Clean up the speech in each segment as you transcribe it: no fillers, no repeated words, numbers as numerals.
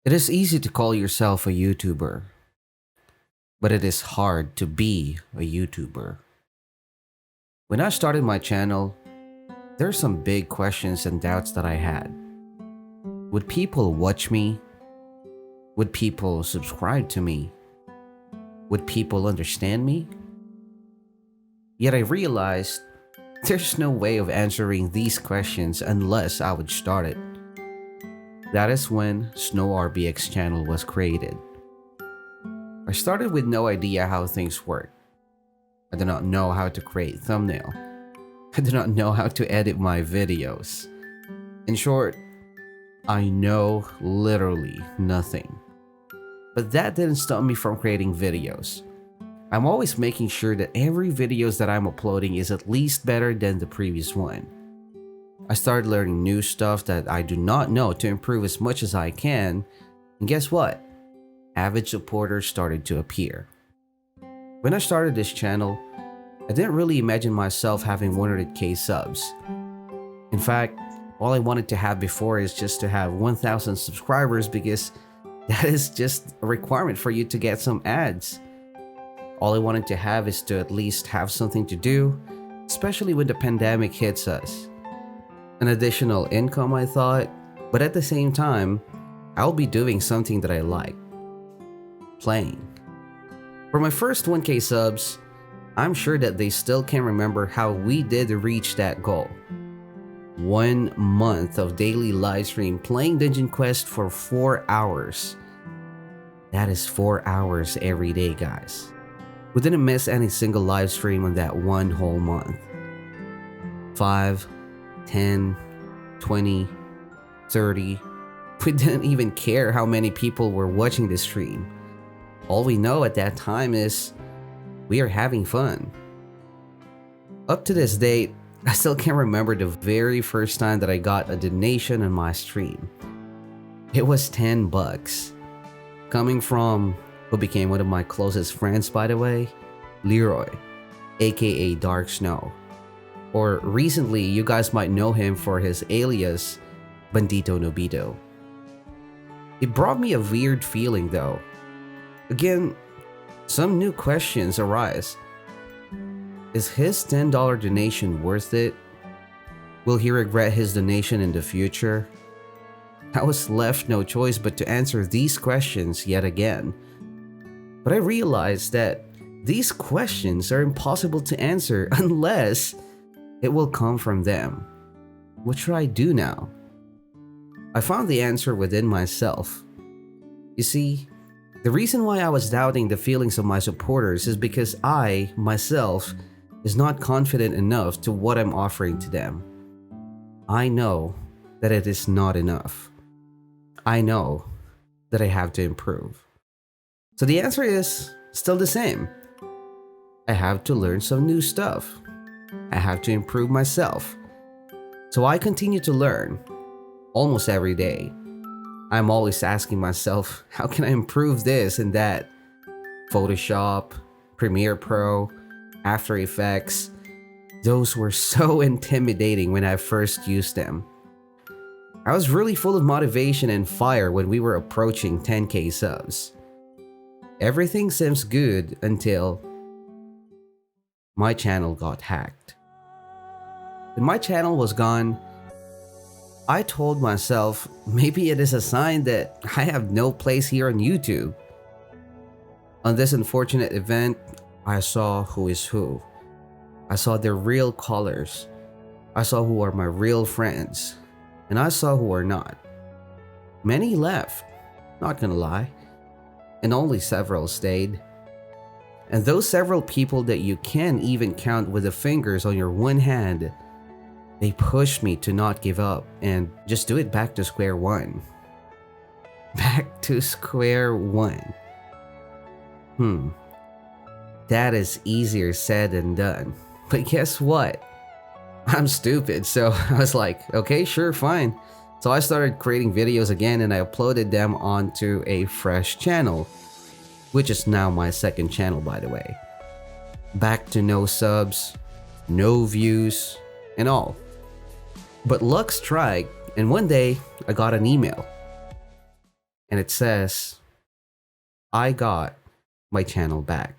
It is easy to call yourself a YouTuber, but it is hard to be a YouTuber. When I started my channel, there are some big questions and doubts that I had. Would people watch me? Would people subscribe to me? Would people understand me? Yet I realized there's no way of answering these questions unless I would start it. That is when Snowrbx channel was created. I started with no idea how things work. I did not know how to create thumbnail. I did not know how to edit my videos. In short, I know literally nothing. But that didn't stop me from creating videos. I'm always making sure that every videos that I'm uploading is at least better than the previous one. I started learning new stuff that I do not know to improve as much as I can, and guess what? Avid supporters started to appear. When I started this channel, I didn't really imagine myself having 100k subs. In fact, all I wanted to have before is just to have 1000 subscribers because that is just a requirement for you to get some ads. All I wanted to have is to at least have something to do, especially when the pandemic hits us. An additional income, I thought, but at the same time, I'll be doing something that I like. Playing. For my first 1k subs, I'm sure that they still can remember how we did reach that goal. 1 month of daily live stream playing Dungeon Quest for 4 hours. That is 4 hours every day, guys. We didn't miss any single live stream on that one whole month. 5, 10, 20, 30. We didn't even care how many people were watching the stream. All we know at that time is we are having fun. Up to this date, I still can't remember the very first time that I got a donation on my stream. It was 10 bucks. Coming from who became one of my closest friends, by the way, Leroy, aka Dark Snow. Or recently, you guys might know him for his alias, Bandito Nubito. It brought me a weird feeling though. Again, some new questions arise. Is his $10 donation worth it? Will he regret his donation in the future? I was left no choice but to answer these questions yet again. But I realized that these questions are impossible to answer unless it will come from them. What should I do now? I found the answer within myself. You see, the reason why I was doubting the feelings of my supporters is because I, myself, is not confident enough to what I'm offering to them. I know that it is not enough. I know that I have to improve. So the answer is still the same. I have to learn some new stuff. I have to improve myself. So I continue to learn almost every day. I'm always asking myself, how can I improve this and that? Photoshop, Premiere Pro, After Effects. Those were so intimidating when I first used them. I was really full of motivation and fire when we were approaching 10k subs. Everything seems good until my channel got hacked. When my channel was gone, I told myself maybe it is a sign that I have no place here on YouTube. On this unfortunate event, I saw who is who. I saw their real colors. I saw who are my real friends. And I saw who are not. Many left, not gonna lie. And only several stayed. And those several people that you can't even count with the fingers on your one hand, they pushed me to not give up and just do it back to square one. Back to square one. That is easier said than done. But guess what? I'm stupid, so I was like, okay, sure, fine. So I started creating videos again and I uploaded them onto a fresh channel, which is now my second channel, by the way. Back to no subs, no views, and all. But luck struck, and one day I got an email. and it says, I got my channel back.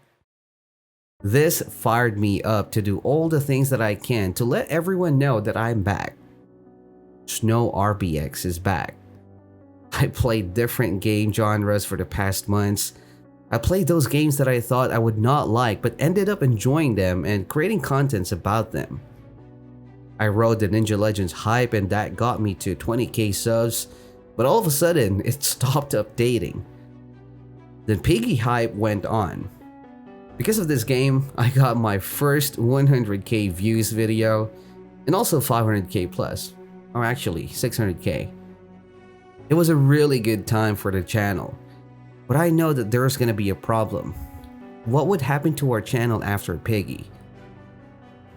This fired me up to do all the things that I can to let everyone know that I'm back. Snowrbx is back. I played different game genres for the past months. I played those games that I thought I would not like but ended up enjoying them and creating contents about them. I rode the Ninja Legends hype and that got me to 20k subs, but all of a sudden it stopped updating. Then PIGGY hype went on. Because of this game, I got my first 100k views video and also 500k plus, or actually 600k. It was a really good time for the channel, but I know that there's gonna be a problem. What would happen to our channel after PIGGY?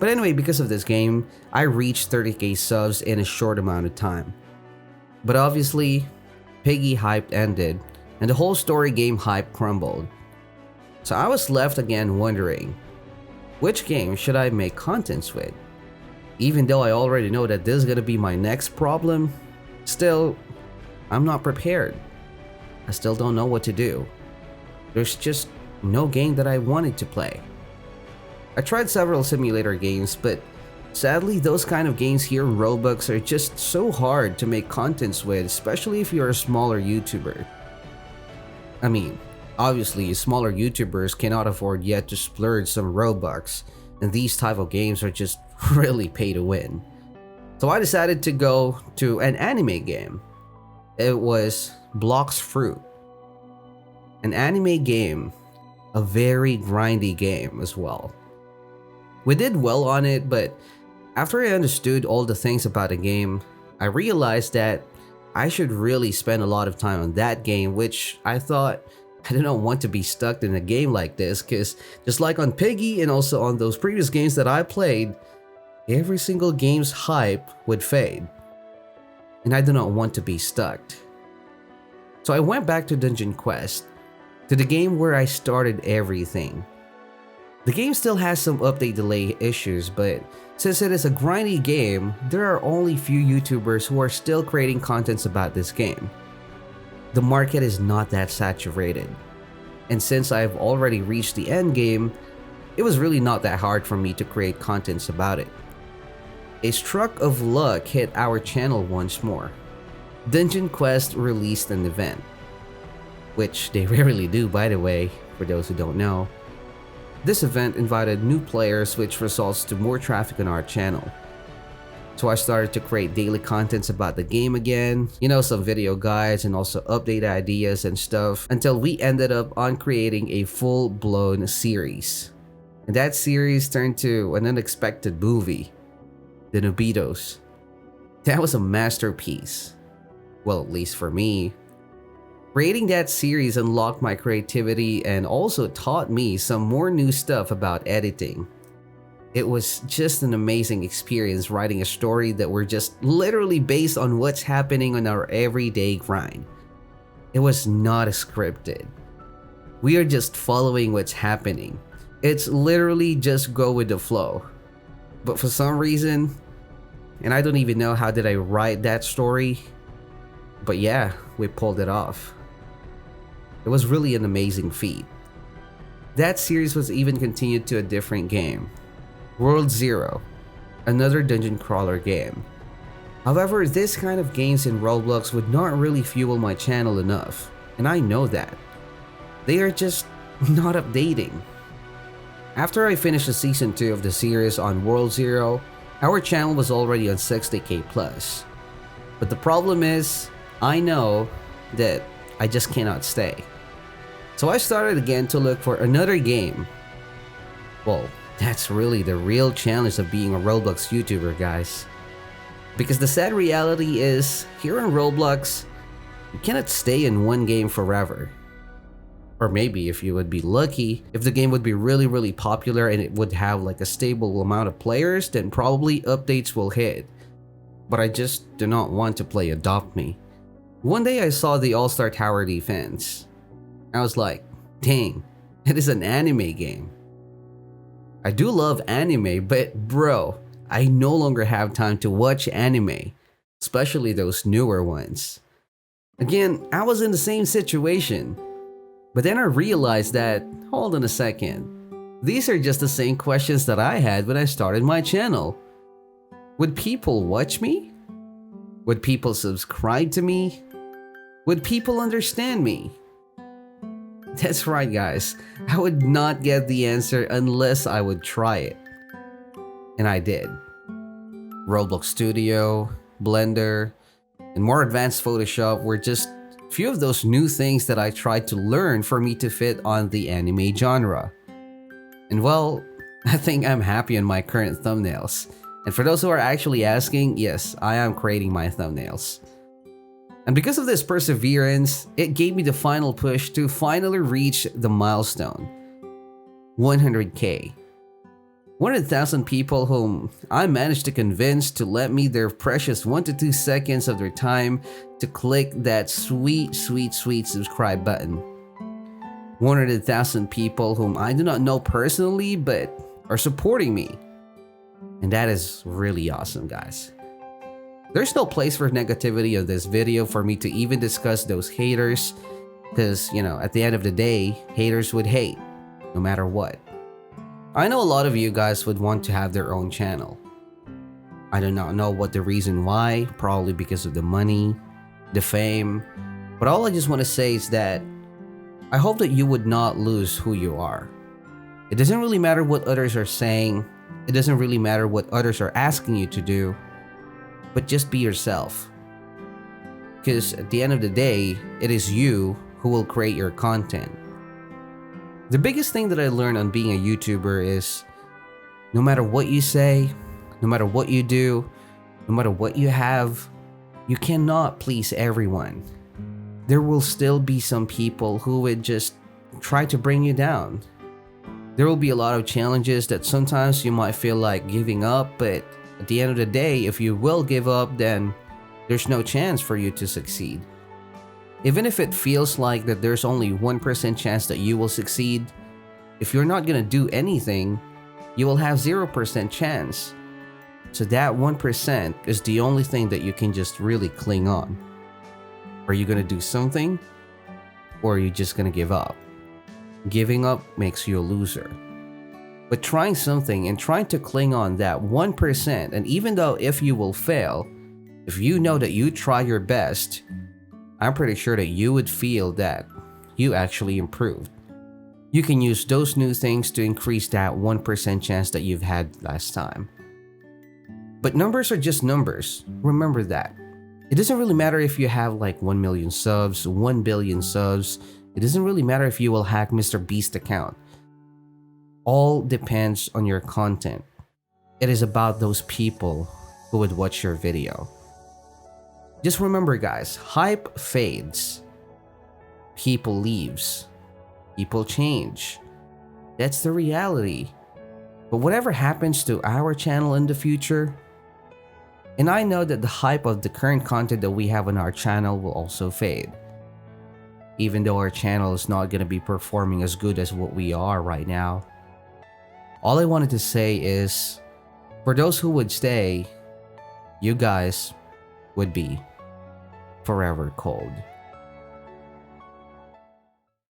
But anyway, because of this game, I reached 30k subs in a short amount of time. But obviously, PIGGY hype ended and the whole story game hype crumbled. So I was left again wondering, which game should I make contents with? Even though I already know that this is gonna be my next problem, still, I'm not prepared. I still don't know what to do. There's just no game that I wanted to play. I tried several simulator games, but sadly those kind of games here in Roblox are just so hard to make contents with, especially if you're a smaller YouTuber. I mean, obviously smaller YouTubers cannot afford yet to splurge some Robux, and these type of games are just really pay to win. So I decided to go to an anime game. It was BLOX Fruit. An anime game, a very grindy game as well. We did well on it, but after I understood all the things about the game, I realized that I should really spend a lot of time on that game, which I thought I did not want to be stuck in a game like this, because just like on PIGGY and also on those previous games that I played, every single game's hype would fade. And I do not want to be stuck. So I went back to Dungeon Quest, to the game where I started everything. The game still has some update delay issues, but since it is a grindy game, there are only few YouTubers who are still creating contents about this game. The market is not that saturated. And since I've already reached the end game, it was really not that hard for me to create contents about it. A stroke of luck hit our channel once more. Dungeon Quest released an event, which they rarely do, by the way, for those who don't know. This event invited new players, which results to more traffic on our channel. So I started to create daily contents about the game again, you know, some video guides and also update ideas and stuff, until we ended up on creating a full-blown series. And that series turned to an unexpected movie, the NUBITOS. That was a masterpiece. Well, at least for me. Creating that series unlocked my creativity and also taught me some more new stuff about editing. It was just an amazing experience writing a story that were just literally based on what's happening on our everyday grind. It was not scripted. We are just following what's happening. It's literally just go with the flow. But for some reason, and I don't even know how did I write that story, but yeah, we pulled it off. It was really an amazing feat. That series was even continued to a different game, World Zero, another dungeon crawler game. However, this kind of games in Roblox would not really fuel my channel enough, and I know that. They are just not updating. After I finished the season 2 of the series on World Zero, our channel was already on 60k plus. But the problem is, I know that I just cannot stay. So I started again to look for another game. Well, that's really the real challenge of being a Roblox YouTuber, guys. Because the sad reality is, here in Roblox, you cannot stay in one game forever. Or maybe if you would be lucky, if the game would be really popular and it would have like a stable amount of players, then probably updates will hit. But I just do not want to play Adopt Me. One day I saw the All-Star Tower Defense. I was like, dang, it is an anime game. I do love anime, but bro, I no longer have time to watch anime, especially those newer ones. Again, I was in the same situation. But then I realized that, hold on a second, these are just the same questions that I had when I started my channel. Would people watch me? Would people subscribe to me? Would people understand me? That's right, guys. I would not get the answer unless I would try it. And I did. Roblox Studio, Blender, and more advanced Photoshop were just a few of those new things that I tried to learn for me to fit on the anime genre. And well, I think I'm happy on my current thumbnails. And for those who are actually asking, yes, I am creating my thumbnails. And because of this perseverance, it gave me the final push to finally reach the milestone. 100K. 100,000 people whom I managed to convince to let me their precious 1 to 2 seconds of their time to click that sweet subscribe button. 100,000 people whom I do not know personally but are supporting me. And that is really awesome, guys. There's no place for negativity of this video for me to even discuss those haters, because, you know, at the end of the day, haters would hate, no matter what. I know a lot of you guys would want to have their own channel. I do not know what the reason why, probably because of the money, the fame, but all I just want to say is that I hope that you would not lose who you are. It doesn't really matter what others are saying, it doesn't really matter what others are asking you to do, but just be yourself. Because at the end of the day, it is you who will create your content. The biggest thing that I learned on being a YouTuber is no matter what you say, no matter what you do, no matter what you have, you cannot please everyone. There will still be some people who would just try to bring you down. There will be a lot of challenges that sometimes you might feel like giving up, but at the end of the day, if you will give up, then there's no chance for you to succeed. Even if it feels like that there's only 1% chance that you will succeed, if you're not gonna do anything, you will have 0% chance. So that 1% is the only thing that you can just really cling on. Are you gonna do something? Or are you just gonna give up? Giving up makes you a loser. But trying something and trying to cling on that 1%, and even though if you will fail, if you know that you try your best, I'm pretty sure that you would feel that you actually improved. You can use those new things to increase that 1% chance that you've had last time. But numbers are just numbers. Remember that. It doesn't really matter if you have like 1 million subs, 1 billion subs. It doesn't really matter if you will hack Mr. Beast's account. All depends on your content. It is about those people who would watch your video. Just remember, guys, hype fades. People leaves. People change. That's the reality. But whatever happens to our channel in the future, and I know that the hype of the current content that we have on our channel will also fade. Even though our channel is not going to be performing as good as what we are right now. All I wanted to say is, for those who would stay, you guys would be forever cold.